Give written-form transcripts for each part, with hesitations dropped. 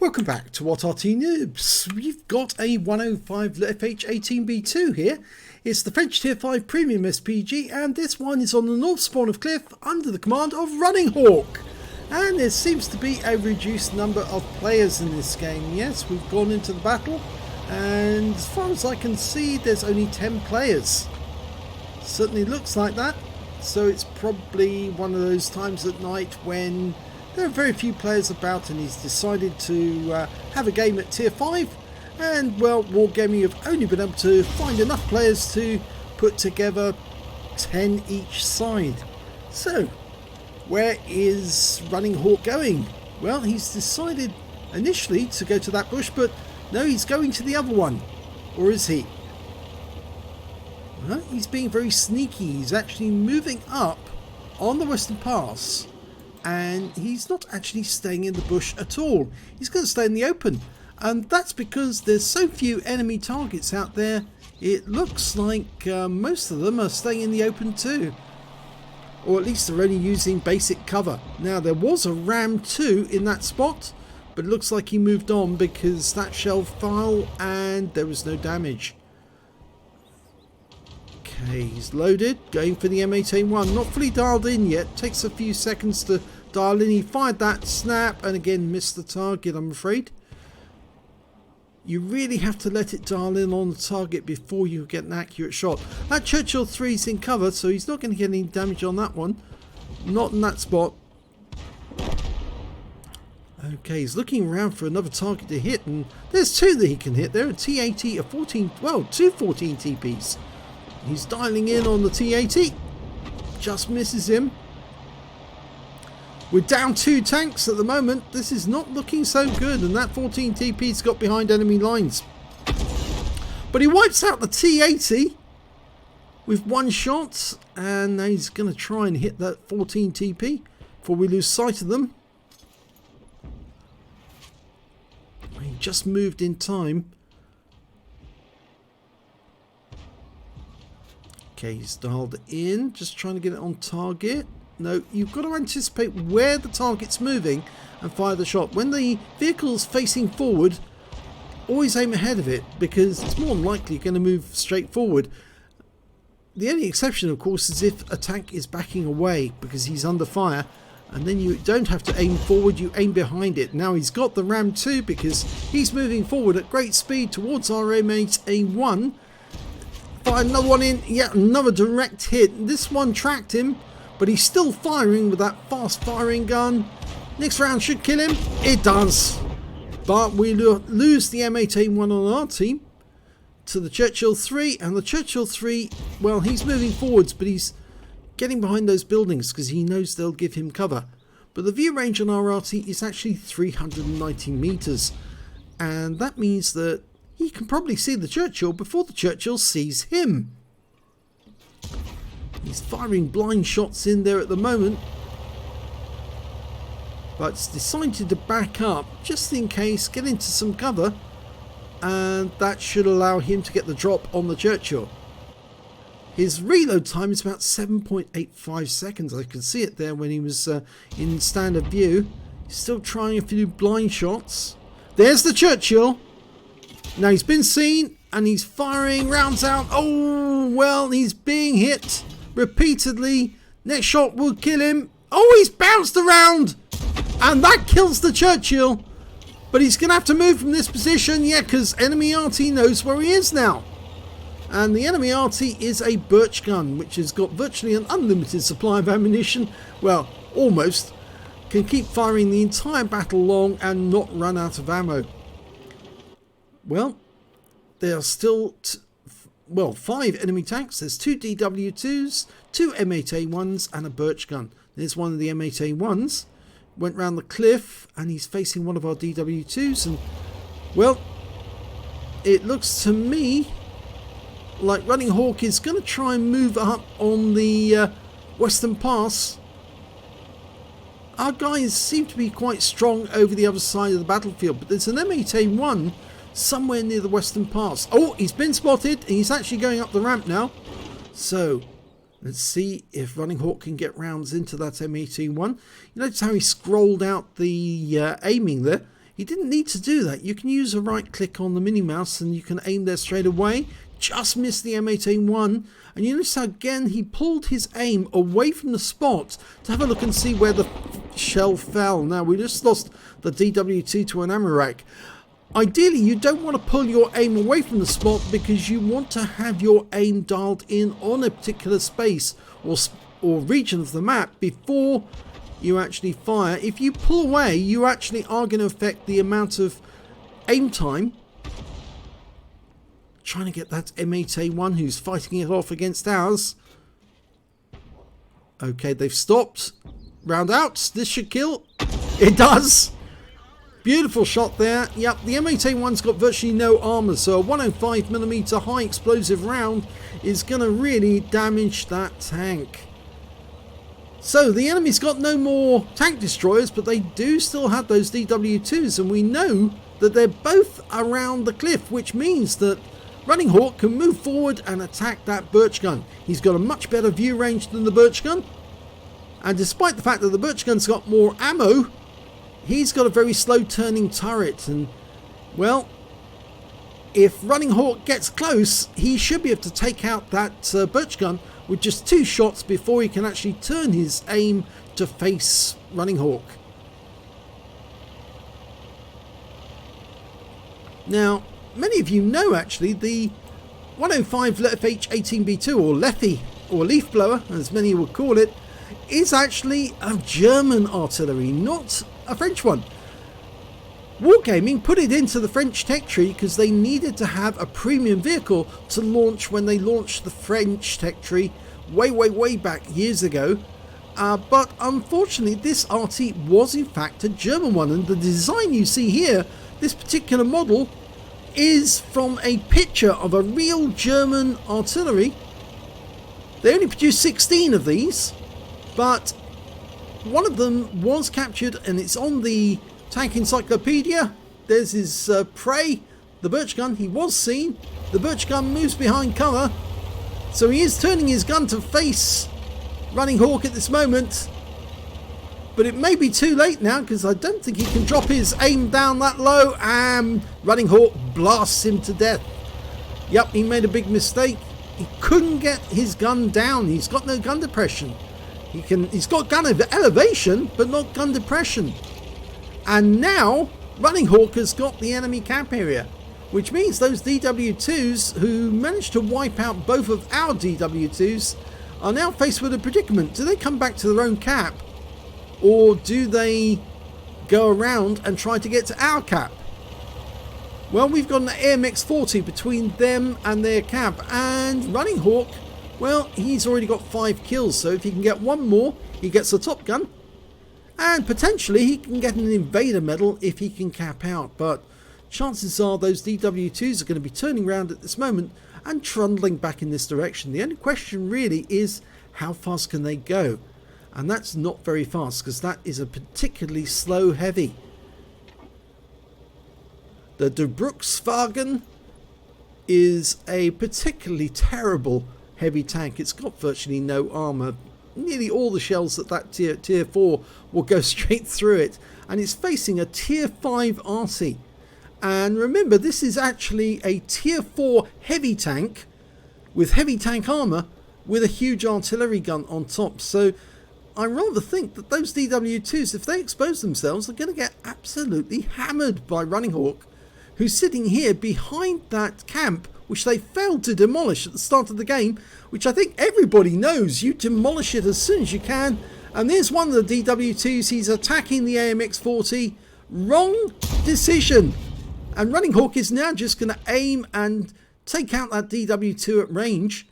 Welcome back to What Arty Noobs. We've got a 105 leFH18B2 here. It's the French Tier 5 Premium SPG, and this one is on the north spawn of Cliff under the command of Running Hawk. And there seems to be a reduced number of players in this game. Yes, we've gone into the battle, and as far as I can see, there's only 10 players. Certainly looks like that. So it's probably one of those times at night when there are very few players about, and he's decided to have a game at Tier 5. And well, Wargaming have only been able to find enough players to put together 10 each side. So where is Running Hawk going? Well, he's decided initially to go to that bush, but no, he's going to the other one. Or is he? Well, he's being very sneaky. He's actually moving up on the Western Pass, and he's not actually staying in the bush at all. He's going to stay in the open, and that's because there's so few enemy targets out there. It looks like most of them are staying in the open too, or at least they're only using basic cover. Now, there was a RAM 2 in that spot, but it looks like he moved on because that shell fell and there was no damage. Okay, he's loaded, going for the M8A1, not fully dialed in yet, takes a few seconds to dial in. He fired that snap and again missed the target, I'm afraid. You really have to let it dial in on the target before you get an accurate shot. That Churchill 3 is in cover, so he's not going to get any damage on that one. Not in that spot. Okay, he's looking around for another target to hit, and there's two that he can hit. There are a T80, a 14, well, two 14 TPs. He's dialing in on the T80. Just misses him. We're down 2 tanks at the moment. This is not looking so good, and that 14 TP's got behind enemy lines. But he wipes out the T80 with one shot, and now he's going to try and hit that 14 TP before we lose sight of them. He just moved in time. Okay, he's dialed in, just trying to get it on target. No, you've got to anticipate where the target's moving and fire the shot. When the vehicle's facing forward, always aim ahead of it, because it's more than likely going to move straight forward. The only exception, of course, is if a tank is backing away because he's under fire, and then you don't have to aim forward, you aim behind it. Now he's got the Ram 2 because he's moving forward at great speed towards our M8A1. Fire another one in, yeah, another direct hit. This one tracked him, but he's still firing with that fast firing gun. Next round should kill him. It does. But we lose the M8A1 on our team to the Churchill 3, and the Churchill 3, well, he's moving forwards, but he's getting behind those buildings because he knows they'll give him cover. But the view range on our Arty is actually 390 meters, and that means that he can probably see the Churchill before the Churchill sees him. He's firing blind shots in there at the moment, but it's decided to back up just in case, get into some cover, and that should allow him to get the drop on the Churchill. His reload time is about 7.85 seconds. I can see it there when he was in standard view. He's still trying a few blind shots. There's the Churchill. Now he's been seen and he's firing rounds out. Oh, well, he's being hit repeatedly. Next shot will kill him. Oh, he's bounced around, and that kills the Churchill. But he's going to have to move from this position, yeah, because enemy Arty knows where he is now. And the enemy Arty is a birch gun, which has got virtually an unlimited supply of ammunition. Well, almost. Can keep firing the entire battle long and not run out of ammo. Well, there are still 5 enemy tanks. There's 2 DW2s, 2 M8A1s, and a birch gun. There's one of the M8A1s. Went round the cliff, and he's facing one of our DW2s. And, well, it looks to me like Running Hawk is going to try and move up on the Western Pass. Our guys seem to be quite strong over the other side of the battlefield, but there's an M8A1 somewhere near the Western Pass. Oh, he's been spotted. He's actually going up the ramp now. So let's see if Running Hawk can get rounds into that M8A1. You notice how he scrolled out the aiming there. He didn't need to do that. You can use a right click on the mini mouse and you can aim there straight away. Just missed the M18-1. And you notice how again he pulled his aim away from the spot to have a look and see where the shell fell. Now we just lost the DW2 to an ammo rack. Ideally you don't want to pull your aim away from the spot because you want to have your aim dialed in on a particular space or region of the map before you actually fire. If you pull away, you actually are going to affect the amount of aim time. Trying to get that M8A1 who's fighting it off against ours. Okay, they've stopped. Round out. This should kill. It does. Beautiful shot there. Yep, the M8A1's got virtually no armor, so a 105mm high explosive round is going to really damage that tank. So the enemy's got no more tank destroyers, but they do still have those DW2s, and we know that they're both around the cliff, which means that Running Hawk can move forward and attack that Birch gun. He's got a much better view range than the Birch gun, and despite the fact that the Birch gun's got more ammo, he's got a very slow turning turret, and well, if Running Hawk gets close, he should be able to take out that Birch gun with just 2 shots before he can actually turn his aim to face Running Hawk. Now, many of you know actually the 105 leFH18B2 or leFH or leaf blower, as many would call it, is actually a German artillery, not a French one. Wargaming put it into the French tech tree because they needed to have a premium vehicle to launch when they launched the French tech tree way back years ago. But unfortunately this Arty was in fact a German one, and the design you see here, this particular model, is from a picture of a real German artillery. They only produced 16 of these, but one of them was captured and it's on the Tank Encyclopedia. There's his prey, the Birch gun. He was seen. The Birch gun moves behind cover, so he is turning his gun to face Running Hawk at this moment. But it may be too late now because I don't think he can drop his aim down that low, and Running Hawk blasts him to death. Yep, he made a big mistake. He couldn't get his gun down. He's got no gun depression. He's got gun elevation, but not gun depression. And now Running Hawk has got the enemy cap area, which means those DW2s who managed to wipe out both of our DW2s are now faced with a predicament. Do they come back to their own cap, or do they go around and try to get to our cap? Well, we've got an AMX-40 between them and their cap, and Running Hawk, well, he's already got 5 kills, so if he can get one more, he gets the top gun, and potentially he can get an Invader medal if he can cap out. But chances are those DW2s are going to be turning around at this moment and trundling back in this direction. The only question really is how fast can they go? And that's not very fast because that is a particularly slow heavy. The Debruckswagen is a particularly terrible heavy tank. It's got virtually no armor. Nearly all the shells at that tier 4 will go straight through it, and it's facing a tier 5 Arty. And remember, this is actually a tier 4 heavy tank with heavy tank armor with a huge artillery gun on top. So I rather think that those DW2s, if they expose themselves, are going to get absolutely hammered by Running Hawk, who's sitting here behind that camp, which they failed to demolish at the start of the game, which I think everybody knows. You demolish it as soon as you can. And there's one of the DW2s. He's attacking the AMX-40. Wrong decision. And Running Hawk is now just going to aim and take out that DW2 at range.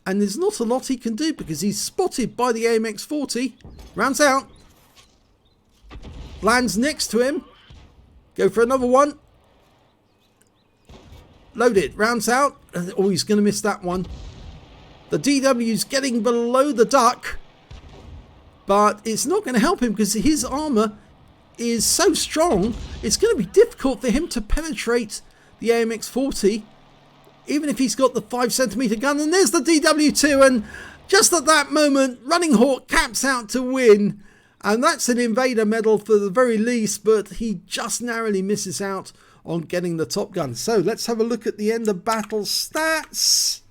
And there's not a lot he can do because he's spotted by the AMX-40. Rounds out. Lands next to him. Go for another one. Load it. Rounds out. Oh, he's going to miss that one. The DW's getting below the duck. But it's not going to help him because his armor is so strong. It's going to be difficult for him to penetrate the AMX-40. Even if he's got the 5cm gun. And there's the DW2. And just at that moment, Running Hawk caps out to win. And that's an Invader medal for the very least, but he just narrowly misses out on getting the top gun. So let's have a look at the end of battle stats.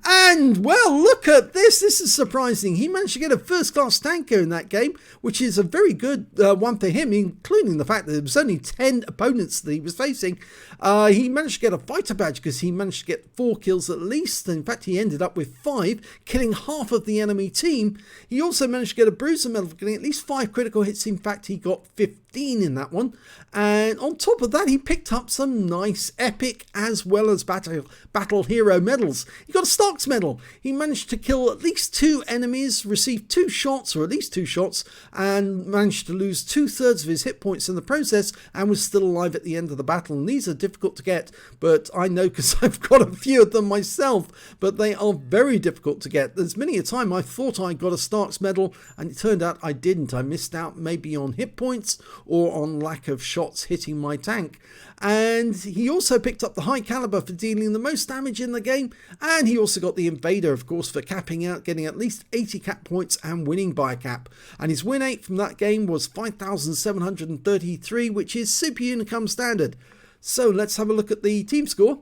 And, well, look at this. This is surprising. He managed to get a first-class tanker in that game, which is a very good one for him, including the fact that there was only 10 opponents that he was facing. He managed to get a fighter badge because he managed to get 4 kills at least. In fact, he ended up with 5, killing half of the enemy team. He also managed to get a bruiser medal for getting at least 5 critical hits. In fact, he got 15 in that one. And on top of that, he picked up some nice epic as well as battle hero medals. He got a Starks medal. He managed to kill at least 2 enemies, received 2 shots, or at least 2 shots, and managed to lose 2/3 of his hit points in the process, and was still alive at the end of the battle. And these are difficult to get, but I know because I've got a few of them myself, but they are very difficult to get. There's many a time I thought I got a Starks medal, and it turned out I didn't. I missed out maybe on hit points or on lack of shots hitting my tank. And he also picked up the high caliber for dealing the most damage in the game, and he also got the Invader, of course, for capping out, getting at least 80 cap points and winning by a cap. And his win rate from that game was 5,733, which is Super Unicum standard. So let's have a look at the team score.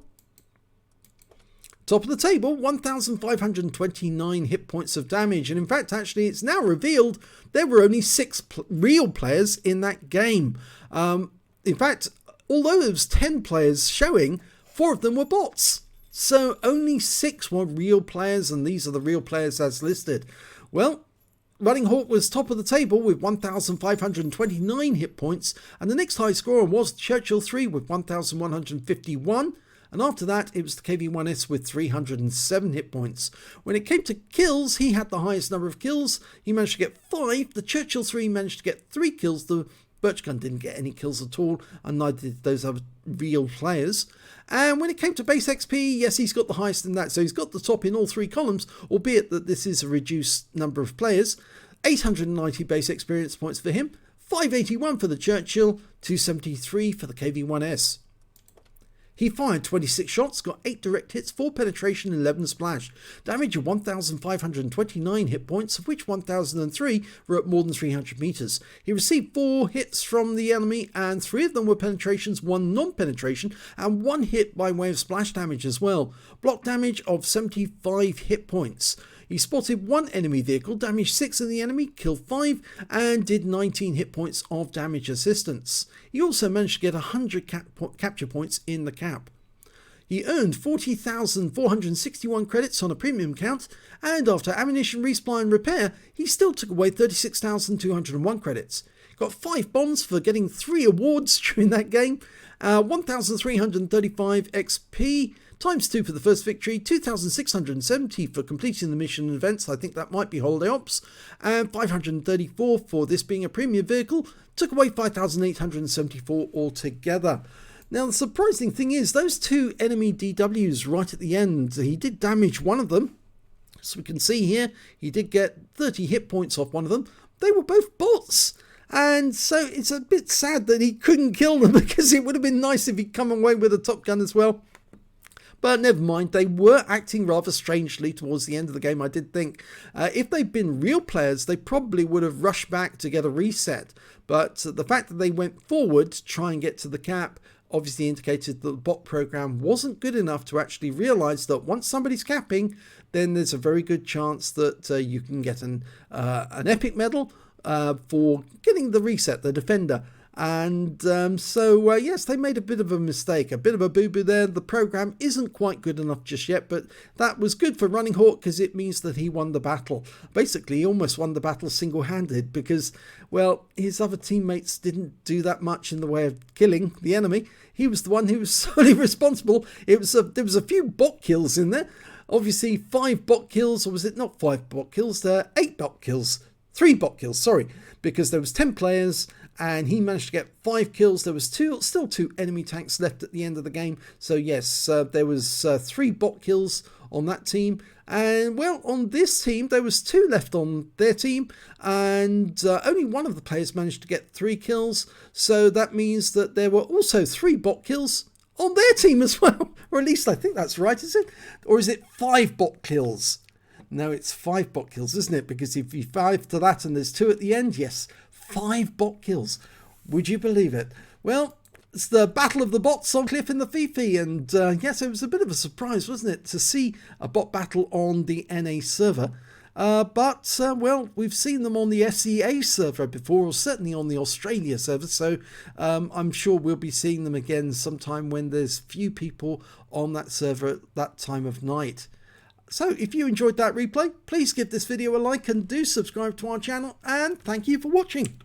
Top of the table, 1,529 hit points of damage. And in fact, actually, it's now revealed there were only 6 real players in that game. In fact, although there was 10 players showing, 4 of them were bots. So only 6 were real players, and these are the real players as listed. Well, Running Hawk was top of the table with 1,529 hit points, and the next high scorer was Churchill 3 with 1,151. And after that, it was the KV-1S with 307 hit points. When it came to kills, he had the highest number of kills. He managed to get 5. The Churchill 3 managed to get 3 kills. The Birch Gun didn't get any kills at all, and neither did those other real players. And when it came to base XP, yes, he's got the highest in that. So he's got the top in all 3 columns, albeit that this is a reduced number of players. 890 base experience points for him, 581 for the Churchill, 273 for the KV-1S. He fired 26 shots, got 8 direct hits, 4 penetration, 11 splash. Damage of 1,529 hit points, of which 1,003 were at more than 300 meters. He received 4 hits from the enemy, and 3 of them were penetrations, 1 non-penetration, and 1 hit by way of splash damage as well. Block damage of 75 hit points. He spotted 1 enemy vehicle, damaged 6 of the enemy, killed 5, and did 19 hit points of damage assistance. He also managed to get 100 capture points in the cap. He earned 40,461 credits on a premium count, and after ammunition, resupply and repair, he still took away 36,201 credits. Got 5 bombs for getting 3 awards during that game, 1,335 XP, times 2 for the first victory, 2,670 for completing the mission and events, I think that might be holiday ops, and 534 for this being a premium vehicle, took away 5,874 altogether. Now the surprising thing is, those 2 enemy DWs right at the end, he did damage one of them, so we can see here, he did get 30 hit points off one of them. They were both bots. And so it's a bit sad that he couldn't kill them, because it would have been nice if he'd come away with a top gun as well. But never mind, they were acting rather strangely towards the end of the game, I did think. If they'd been real players, they probably would have rushed back to get a reset. But the fact that they went forward to try and get to the cap obviously indicated that the bot program wasn't good enough to actually realise that once somebody's capping, then there's a very good chance that you can get an epic medal for getting the reset, the defender. And yes, they made a bit of a mistake, a bit of a boo-boo there. The program isn't quite good enough just yet, but that was good for Running Hawk because it means that he won the battle. Basically, he almost won the battle single-handed because, well, his other teammates didn't do that much in the way of killing the enemy. He was the one who was solely responsible. There was a few bot kills in there. Obviously, 5 bot kills, or was it not 5 bot kills? 8 bot kills. 3 bot kills, sorry, because there was 10 players and he managed to get 5 kills. There was still 2 enemy tanks left at the end of the game. So yes, there was 3 bot kills on that team. And well, on this team, there was 2 left on their team, and only one of the players managed to get 3 kills. So that means that there were also 3 bot kills on their team as well. Or at least I think that's right, is it? Or is it 5 bot kills? No, it's 5 bot kills, isn't it? Because if you 5 to that and there's 2 at the end, yes, 5 bot kills. Would you believe it? Well, it's the battle of the bots on Cliff in the Fifi, and yes, it was a bit of a surprise, wasn't it, to see a bot battle on the NA server. But well, we've seen them on the SEA server before, or certainly on the Australia server, so I'm sure we'll be seeing them again sometime when there's few people on that server at that time of night. So if you enjoyed that replay, please give this video a like and do subscribe to our channel, and thank you for watching.